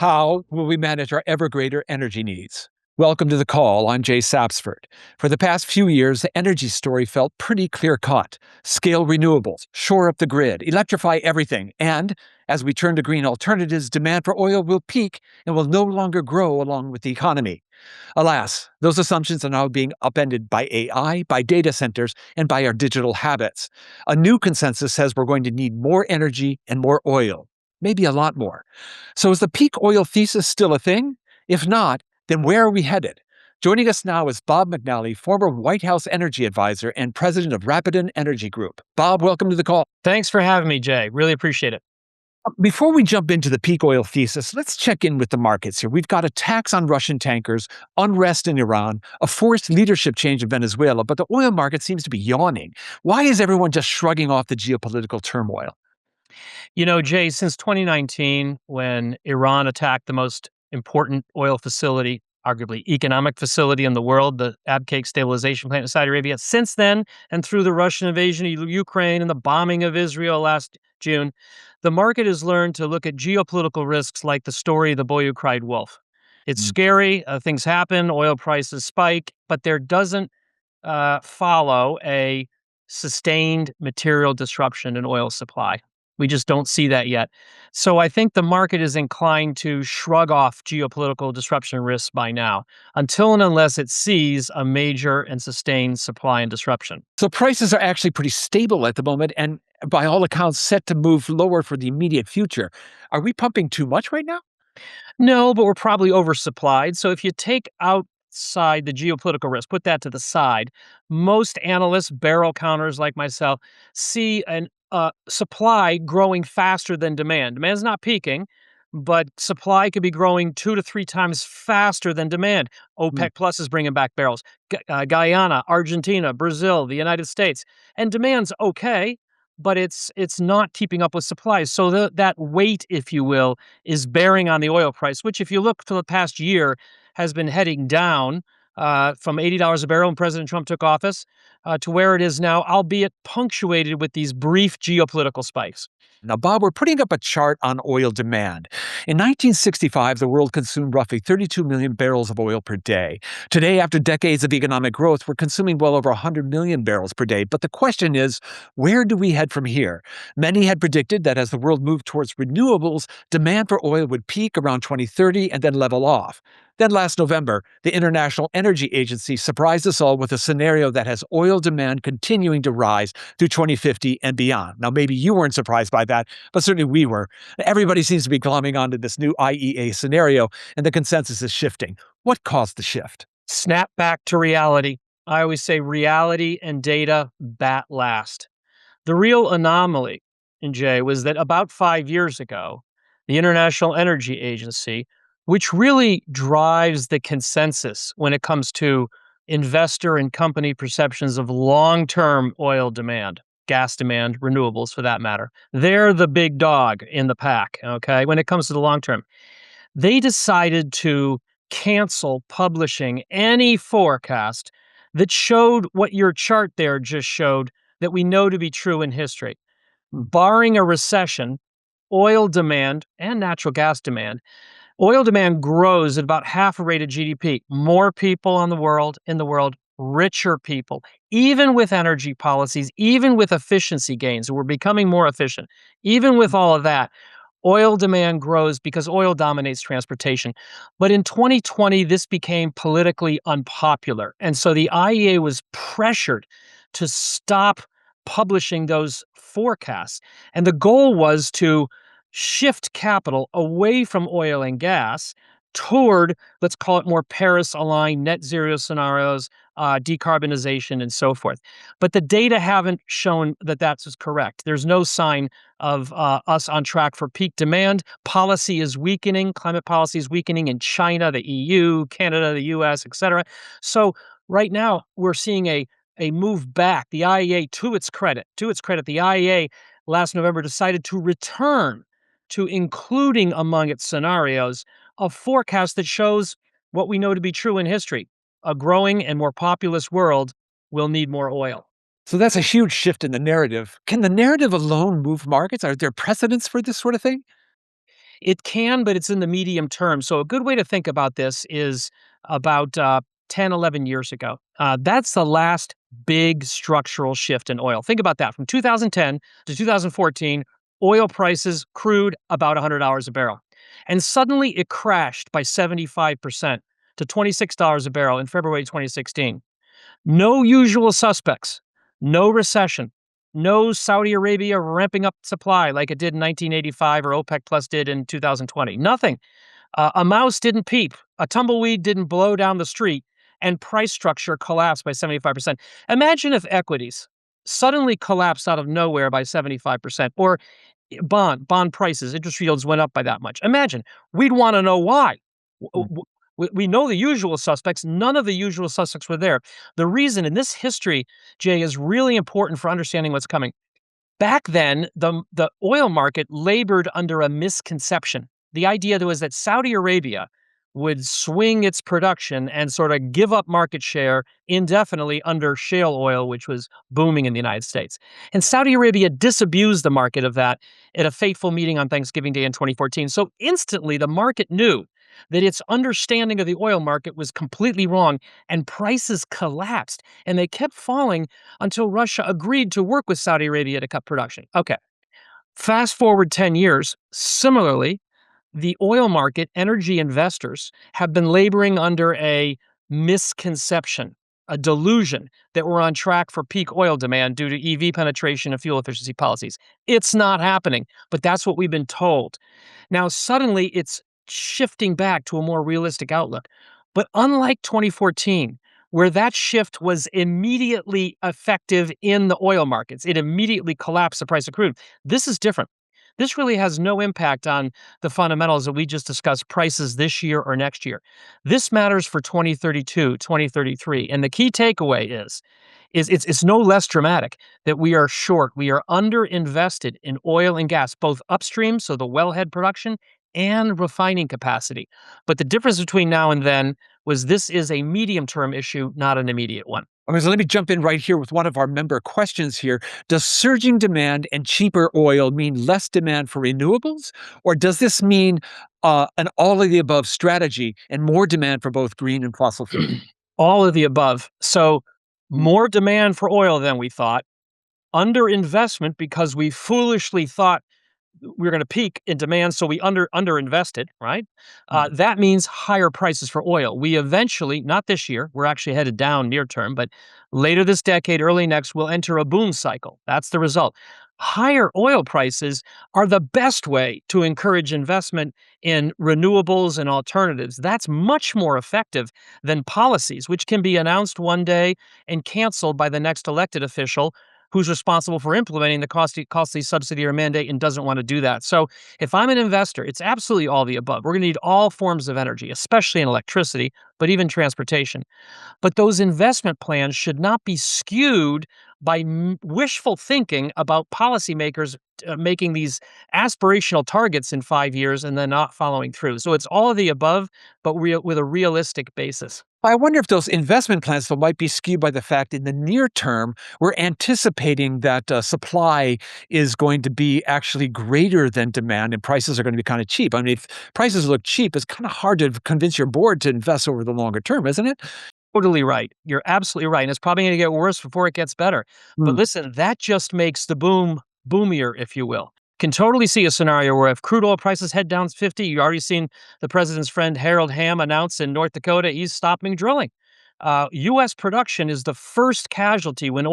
How will we manage our ever greater energy needs? Welcome to the call. I'm Jay Sapsford. For the past few years, the energy story felt pretty clear-cut. Scale renewables, shore up the grid, electrify everything, and as we turn to green alternatives, demand for oil will peak and will no longer grow along with the economy. Alas, those assumptions are now being upended by AI, by data centers, and by our digital habits. A new consensus says we're going to need more energy and more oil, maybe a lot more. So is the peak oil thesis still a thing? If not, then where are we headed? Joining us now is Bob McNally, former White House energy advisor and president of Rapidan Energy Group. Bob, welcome to the call. Thanks for having me, Jay. Really appreciate it. Before we jump into the peak oil thesis, let's check in with the markets here. We've got attacks on Russian tankers, unrest in Iran, a forced leadership change in Venezuela, but the oil market seems to be yawning. Why is everyone just shrugging off the geopolitical turmoil? You know, Jay, since 2019, when Iran attacked the most important oil facility, arguably economic facility in the world, the Abqaiq stabilization plant in Saudi Arabia, since then, and through the Russian invasion of Ukraine and the bombing of Israel last June, the market has learned to look at geopolitical risks like the story of the boy who cried wolf. It's Mm. scary. Things happen. Oil prices spike, but there doesn't follow a sustained material disruption in oil supply. We just don't see that yet. So I think the market is inclined to shrug off geopolitical disruption risks by now, until and unless it sees a major and sustained supply and disruption. So prices are actually pretty stable at the moment and by all accounts set to move lower for the immediate future. Are we pumping too much right now? No, but we're probably oversupplied. So if you take outside the geopolitical risk, put that to the side, most analysts, barrel counters like myself, see an supply growing faster than demand. Demand's not peaking, but supply could be growing 2 to 3 times faster than demand. Mm. OPEC Plus is bringing back barrels. Guyana, Argentina, Brazil, the United States, and demand's okay, but it's not keeping up with supply. So that weight, if you will, is bearing on the oil price, which, if you look for the past year, has been heading down from $80 a barrel when President Trump took office to where it is now, albeit punctuated with these brief geopolitical spikes. Now, Bob, we're putting up a chart on oil demand. In 1965, the world consumed roughly 32 million barrels of oil per day. Today, after decades of economic growth, we're consuming well over 100 million barrels per day. But the question is, where do we head from here? Many had predicted that as the world moved towards renewables, demand for oil would peak around 2030 and then level off. Then last November, the International Energy Agency surprised us all with a scenario that has oil demand continuing to rise through 2050 and beyond. Now, maybe you weren't surprised by that, but certainly we were. Everybody seems to be glomming onto this new IEA scenario, and the consensus is shifting. What caused the shift? Snap back to reality. I always say reality and data bat last. The real anomaly, Jay, was that about 5 years ago, the International Energy Agency, which really drives the consensus when it comes to investor and company perceptions of long-term oil demand, gas demand, renewables for that matter. They're the big dog in the pack, okay, when it comes to the long term. They decided to cancel publishing any forecast that showed what your chart there just showed that we know to be true in history. Barring a recession, oil demand and natural gas demand, oil demand grows at about half a rate of GDP. More people in the world, richer people, even with energy policies, even with efficiency gains, we're becoming more efficient. Even with all of that, oil demand grows because oil dominates transportation. But in 2020, this became politically unpopular. And so the IEA was pressured to stop publishing those forecasts. And the goal was to shift capital away from oil and gas toward, let's call it, more Paris-aligned net zero scenarios, decarbonization, and so forth. But the data haven't shown that that's correct. There's no sign of us on track for peak demand. Policy is weakening. Climate policy is weakening in China, the EU, Canada, the US, et cetera. So right now, we're seeing a move back. The IEA, to its credit, the IEA last November decided to return to including among its scenarios a forecast that shows what we know to be true in history. A growing and more populous world will need more oil. So that's a huge shift in the narrative. Can the narrative alone move markets? Are there precedents for this sort of thing? It can, but it's in the medium term. So a good way to think about this is about 10, 11 years ago. That's the last big structural shift in oil. Think about that. From 2010 to 2014, oil prices, crude, about $100 a barrel. And suddenly it crashed by 75% to $26 a barrel in February 2016. No usual suspects, no recession, no Saudi Arabia ramping up supply like it did in 1985 or OPEC Plus did in 2020. Nothing. A mouse didn't peep, a tumbleweed didn't blow down the street, and price structure collapsed by 75%. Imagine if equities suddenly collapsed out of nowhere by 75%, or bond prices, interest yields went up by that much. Imagine. We'd want to know why. Mm. We know the usual suspects. None of the usual suspects were there. The reason in this history, Jay, is really important for understanding what's coming. Back then, the oil market labored under a misconception. The idea was that Saudi Arabia would swing its production and sort of give up market share indefinitely under shale oil, which was booming in the United States. And Saudi Arabia disabused the market of that at a fateful meeting on Thanksgiving Day in 2014. So instantly, the market knew that its understanding of the oil market was completely wrong, and prices collapsed. And they kept falling until Russia agreed to work with Saudi Arabia to cut production. Okay. Fast forward 10 years. Similarly, the oil market, energy investors have been laboring under a misconception, a delusion that we're on track for peak oil demand due to EV penetration and fuel efficiency policies. It's not happening, but that's what we've been told. Now, suddenly it's shifting back to a more realistic outlook. But unlike 2014, where that shift was immediately effective in the oil markets, it immediately collapsed the price of crude. This is different. This really has no impact on the fundamentals that we just discussed, prices this year or next year. This matters for 2032, 2033. And the key takeaway is it's no less dramatic that we are short. We are underinvested in oil and gas, both upstream, so the wellhead production, and refining capacity. But the difference between now and then was this is a medium-term issue, not an immediate one. Okay, so let me jump in right here with one of our member questions here. Does surging demand and cheaper oil mean less demand for renewables? Or does this mean an all of the above strategy and more demand for both green and fossil fuels? All of the above. So more demand for oil than we thought, underinvestment because we foolishly thought we were going to peak in demand, so we underinvested, right? That means higher prices for oil. We eventually, not this year, we're actually headed down near term, but later this decade, early next, we'll enter a boom cycle. That's the result. Higher oil prices are the best way to encourage investment in renewables and alternatives. That's much more effective than policies, which can be announced one day and canceled by the next elected official who's responsible for implementing the costly subsidy or mandate and doesn't want to do that. So if I'm an investor, it's absolutely all the above. We're going to need all forms of energy, especially in electricity, but even transportation. But those investment plans should not be skewed by wishful thinking about policymakers making these aspirational targets in 5 years and then not following through. So it's all of the above, but with a realistic basis. I wonder if those investment plans though might be skewed by the fact in the near term, we're anticipating that supply is going to be actually greater than demand and prices are going to be kind of cheap. I mean, if prices look cheap, it's kind of hard to convince your board to invest over the longer term, isn't it? Totally right. You're absolutely right. And it's probably going to get worse before it gets better. But Mm. listen, that just makes the boom boomier, if you will. Can totally see a scenario where if crude oil prices head down 50, you've already seen the president's friend Harold Hamm announce in North Dakota he's stopping drilling. U.S. production is the first casualty when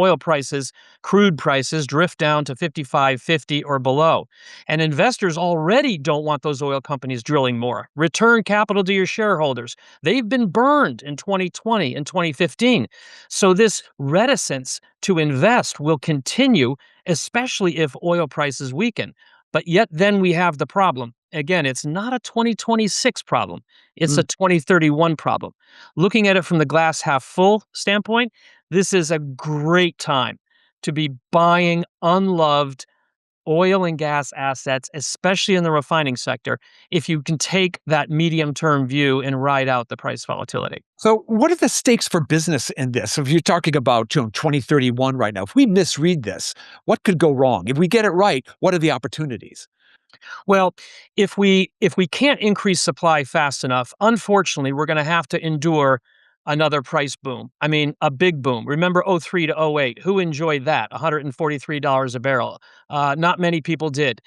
crude prices drift down to 55.50 or below. And investors already don't want those oil companies drilling more. Return capital to your shareholders. They've been burned in 2020 and 2015. So this reticence to invest will continue, especially if oil prices weaken. But yet then we have the problem. Again, it's not a 2026 problem. It's a 2031 problem. Looking at it from the glass half full standpoint, this is a great time to be buying unloved oil and gas assets, especially in the refining sector, if you can take that medium-term view and ride out the price volatility. So what are the stakes for business in this? If you're talking about 2031 right now, if we misread this, what could go wrong? If we get it right, what are the opportunities? Well, if we can't increase supply fast enough, unfortunately, we're going to have to endure another price boom. I mean, a big boom. Remember '03 to '08? Who enjoyed that? $143 a barrel. Not many people did.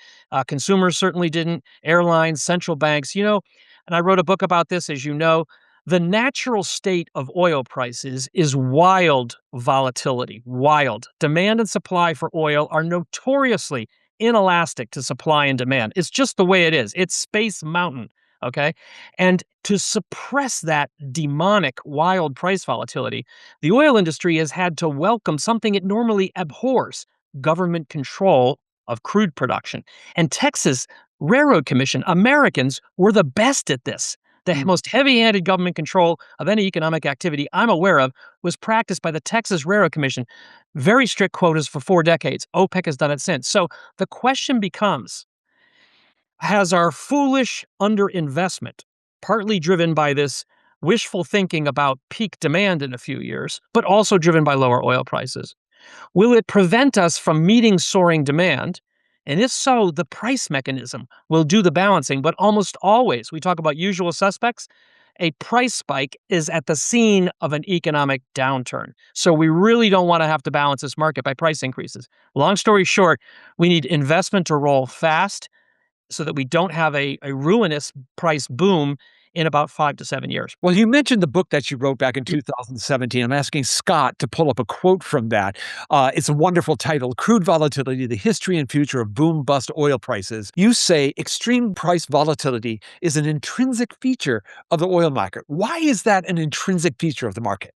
Consumers certainly didn't. Airlines, central banks, and I wrote a book about this, as you know. The natural state of oil prices is wild volatility, wild. Demand and supply for oil are notoriously inelastic to supply and demand. It's just the way it is. It's Space Mountain. Okay. And to suppress that demonic, wild price volatility, the oil industry has had to welcome something it normally abhors: government control of crude production. And Texas Railroad Commission, Americans were the best at this. The Mm. most heavy handed government control of any economic activity I'm aware of was practiced by the Texas Railroad Commission. Very strict quotas for 4 decades. OPEC has done it since. So the question becomes, has our foolish underinvestment, partly driven by this wishful thinking about peak demand in a few years, but also driven by lower oil prices, will it prevent us from meeting soaring demand? And if so, the price mechanism will do the balancing. But almost always, we talk about usual suspects, a price spike is at the scene of an economic downturn. So we really don't want to have to balance this market by price increases. Long story short, we need investment to roll fast so that we don't have a ruinous price boom in about 5 to 7 years. Well, you mentioned the book that you wrote back in 2017. I'm asking Scott to pull up a quote from that. It's a wonderful title: Crude Volatility, The History and Future of Boom Bust Oil Prices. You say extreme price volatility is an intrinsic feature of the oil market. Why is that an intrinsic feature of the market?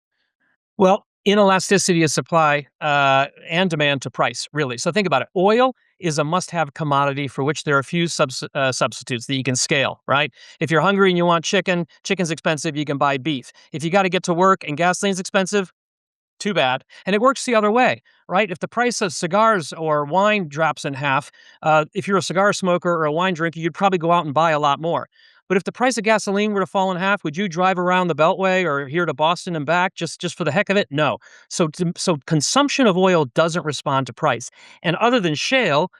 Well, inelasticity of supply and demand to price, really. So think about it. Oil is a must have commodity for which there are few substitutes that you can scale, right? If you're hungry and you want chicken, chicken's expensive, you can buy beef. If you got to get to work and gasoline's expensive, too bad. And it works the other way, right? If the price of cigars or wine drops in half, if you're a cigar smoker or a wine drinker, you'd probably go out and buy a lot more. But if the price of gasoline were to fall in half, would you drive around the Beltway or here to Boston and back just for the heck of it? No. So consumption of oil doesn't respond to price. And other than shale,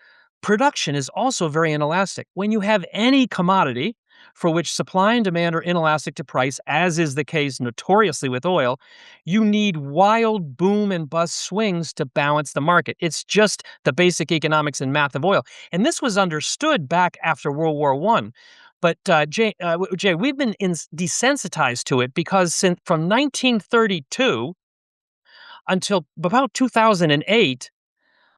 production is also very inelastic. When you have any commodity for which supply and demand are inelastic to price, as is the case notoriously with oil, you need wild boom and bust swings to balance the market. It's just the basic economics and math of oil. And this was understood back after World War I. But Jay, we've been desensitized to it because from 1932 until about 2008,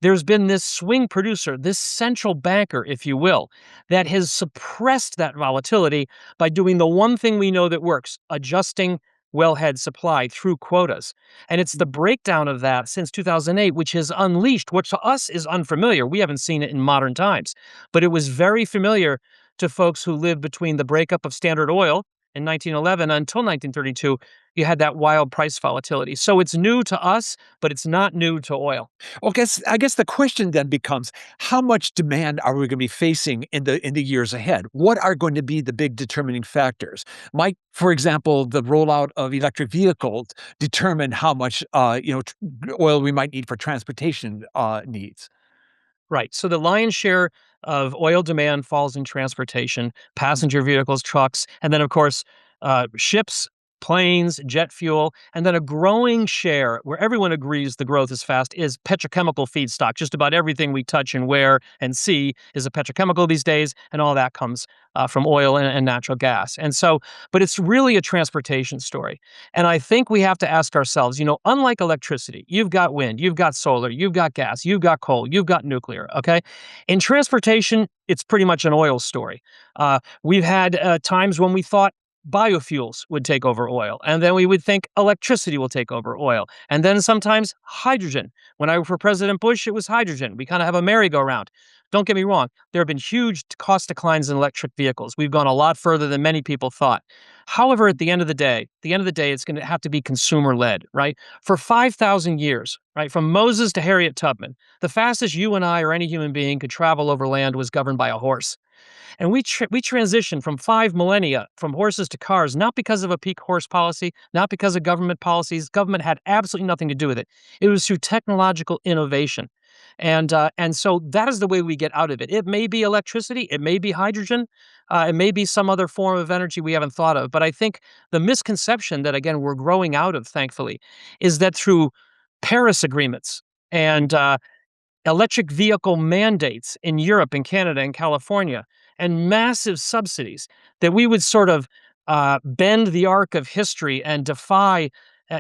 there's been this swing producer, this central banker, if you will, that has suppressed that volatility by doing the one thing we know that works: adjusting wellhead supply through quotas. And it's the breakdown of that since 2008, which has unleashed what to us is unfamiliar. We haven't seen it in modern times, but it was very familiar to folks who lived between the breakup of Standard Oil in 1911 until 1932. You had that wild price volatility. So it's new to us, but it's not new to oil. Well, I guess the question then becomes, how much demand are we going to be facing in the years ahead? What are going to be the big determining factors? Might, for example, the rollout of electric vehicles determine how much oil we might need for transportation needs? Right. So the lion's share of oil demand falls in transportation, passenger vehicles, trucks, and then, of course, ships, planes, jet fuel. And then a growing share, where everyone agrees the growth is fast, is petrochemical feedstock. Just about everything we touch and wear and see is a petrochemical these days, and all that comes from oil and natural gas. And so, but it's really a transportation story. And I think we have to ask ourselves, unlike electricity, you've got wind, you've got solar, you've got gas, you've got coal, you've got nuclear. Okay. In transportation, it's pretty much an oil story. We've had times when we thought biofuels would take over oil, and then we would think electricity will take over oil, and then sometimes hydrogen. When I worked for President Bush, it was hydrogen. We kind of have a merry-go-round. Don't get me wrong, there have been huge cost declines in electric vehicles. We've gone a lot further than many people thought. However, at the end of the day, it's going to have to be consumer-led, right? For 5,000 years, right, from Moses to Harriet Tubman, the fastest you and I or any human being could travel over land was governed by a horse. And we transitioned from 5 millennia from horses to cars, not because of a peak horse policy, not because of government policies. Government had absolutely nothing to do with it. It was through technological innovation. And so that is the way we get out of it. It may be electricity, it may be hydrogen, it may be some other form of energy we haven't thought of. But I think the misconception that, again, we're growing out of, thankfully, is that through Paris agreements and electric vehicle mandates in Europe and Canada and California and massive subsidies, that we would sort of bend the arc of history and defy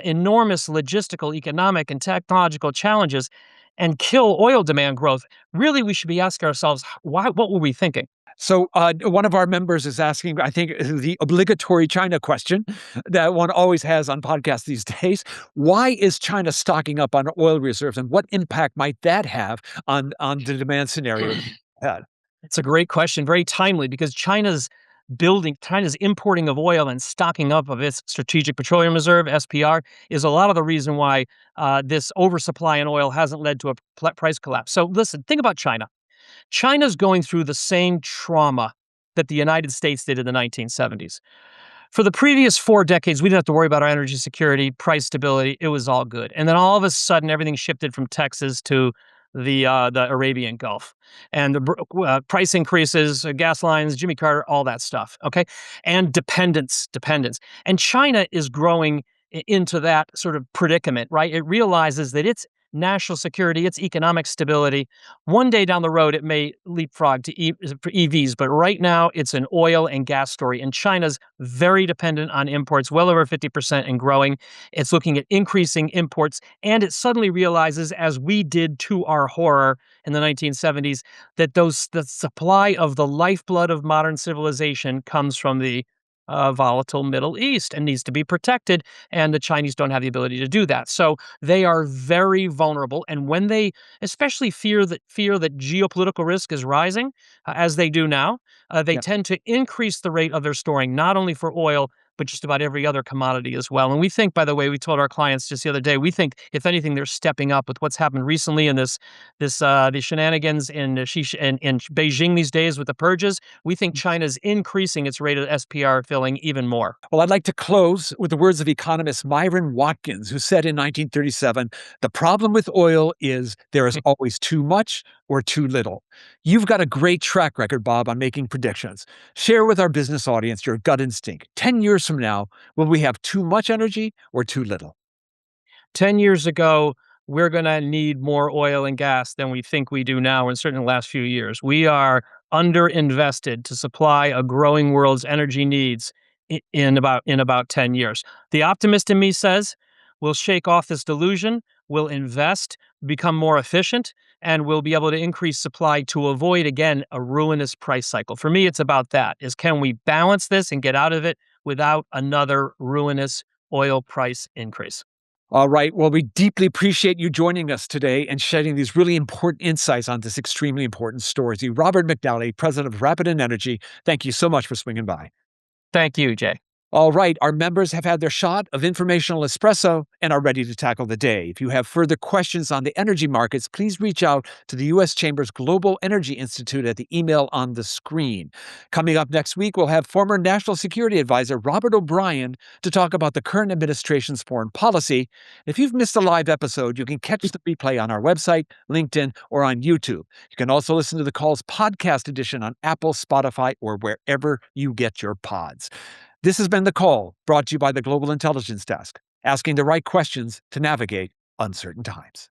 enormous logistical, economic, and technological challenges and kill oil demand growth. Really, we should be asking ourselves, why? What were we thinking? So, one of our members is asking, I think, the obligatory China question that one always has on podcasts these days. Why is China stocking up on oil reserves, and what impact might that have on the demand scenario ahead? It's a great question, very timely, because China's importing of oil and stocking up of its Strategic Petroleum Reserve (SPR) is a lot of the reason why this oversupply in oil hasn't led to a price collapse. So, listen, think about China. China's going through the same trauma that the United States did in the 1970s. For the previous 4 decades, we didn't have to worry about our energy security, price stability. It was all good. And then all of a sudden, everything shifted from Texas to the Arabian Gulf, and the price increases, gas lines, Jimmy Carter, all that stuff. Okay, and dependence, and China is growing into that sort of predicament. Right, it realizes that its national security, its economic stability, one day down the road, it may leapfrog to for EVs, but right now it's an oil and gas story. And China's very dependent on imports, well over 50% and growing. It's looking at increasing imports, and it suddenly realizes, as we did to our horror in the 1970s, that the supply of the lifeblood of modern civilization comes from the volatile Middle East and needs to be protected. And the Chinese don't have the ability to do that. So they are very vulnerable. And when they especially fear that geopolitical risk is rising, as they do now, they Yeah. tend to increase the rate of their storing, not only for oil, but just about every other commodity as well. And we think, by the way, we told our clients just the other day, we think, if anything, they're stepping up with what's happened recently in the shenanigans in Beijing these days with the purges. We think China's increasing its rate of SPR filling even more. Well, I'd like to close with the words of economist Myron Watkins, who said in 1937, "The problem with oil is there is always too much or too little." You've got a great track record, Bob, on making predictions. Share with our business audience your gut instinct. 10 years from now, will we have too much energy or too little? 10 years ago, we're going to need more oil and gas than we think we do now, and certainly in the last few years. We are underinvested to supply a growing world's energy needs in about 10 years. The optimist in me says we'll shake off this delusion, we'll invest, become more efficient, and we'll be able to increase supply to avoid, again, a ruinous price cycle. For me, it's about that, is can we balance this and get out of it without another ruinous oil price increase? All right. Well, we deeply appreciate you joining us today and shedding these really important insights on this extremely important story. Robert McNally, president of Rapidan Energy, thank you so much for swinging by. Thank you, Jay. All right, our members have had their shot of informational espresso and are ready to tackle the day. If you have further questions on the energy markets, please reach out to the U.S. Chamber's Global Energy Institute at the email on the screen. Coming up next week, we'll have former National Security Advisor Robert O'Brien to talk about the current administration's foreign policy. If you've missed a live episode, you can catch the replay on our website, LinkedIn, or on YouTube. You can also listen to the call's podcast edition on Apple, Spotify, or wherever you get your pods. This has been The Call, brought to you by the Global Intelligence Desk, asking the right questions to navigate uncertain times.